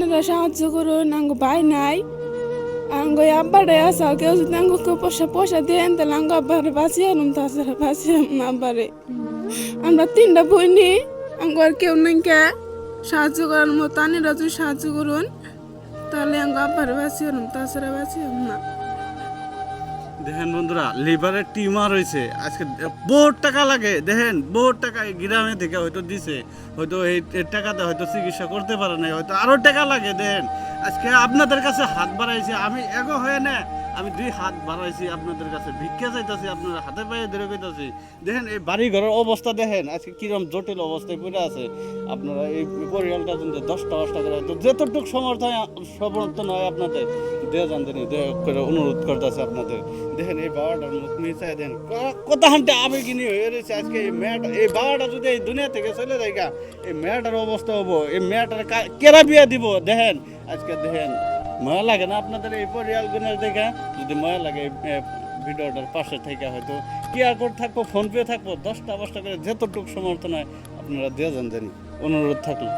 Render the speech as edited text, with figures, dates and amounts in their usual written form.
আপনারা সাহায্য করুন, আঙ্গ ভাই নাই, আঙ্গ আব্বারে আসা, কেউ যদি আঙ্গকে পয়সা পয়সা দেন তাহলে আঙ্গ আব্বারে বাঁচিয়ে আনুন, তাছাড়া বাঁচিয়ে না আব্বারে। আমরা তিনটা বই নি, আঙ্গ আর কেউ নাই কে সাহায্য করার মতো, আনিরা যদি সাহায্য করুন তাহলে আঙ্গ আব্বারে বাঁচিয়ে আনুন, তাছাড়া বাঁচিয়ে না। দেখেন বন্ধুরা, লিভারের টিউমার হয়েছে, আজকে বহুত টাকা লাগে। দেখেন বহুত টাকা এই গ্রামে থেকে হয়তো দিছে, হয়তো এই টাকাতে হয়তো চিকিৎসা করতে পারে না, হয়তো আরো টাকা লাগে। দেখেন আজকে আপনাদের কাছে হাত বাড়াইছি, আমি এগো হয়ে না, আমি 2 হাত বাড়াইছি আপনাদের কাছে, ভিক্ষা চাইতেছি, আপনার হাতে পায়ে ধরে কইতাছি। দেখেন এই বাড়ি ঘরের অবস্থা দেখেন আজকে কিরকম জটিল অবস্থায় পড়ে আছে। আপনারা এই পরিয়ালটা যদি 10টা করে তো যতটুকু সমর্থন হয় আপনাদের দিয়ে যান, দেহ করে অনুরোধ করতেছে আপনাদের। দেখেন এই বাবাটার মুখ মিশাই দেন, কত হান্টে আবেগিনী হয়ে রয়েছে। আজকে এই মেয়েটা, এই বাবাটা যদি এই দুনিয়া থেকে চলে যায়, এই মেয়েটার অবস্থা হবো, এই মেয়েটার কেরা বিয়া দিব। দেখেন আজকে দেখেন মায়া লাগে না আপনাদের এই পরিয়ালগুলোর দেখে? যদি মায়া লাগে ভিডিওটার পাশে থেকে হয়তো কিআর কোড থাকবো, ফোনপে থাকবো, 10টা করে যতটুকু সমর্থন হয় আপনারা দিয়ে যান, অনুরোধ থাকলো।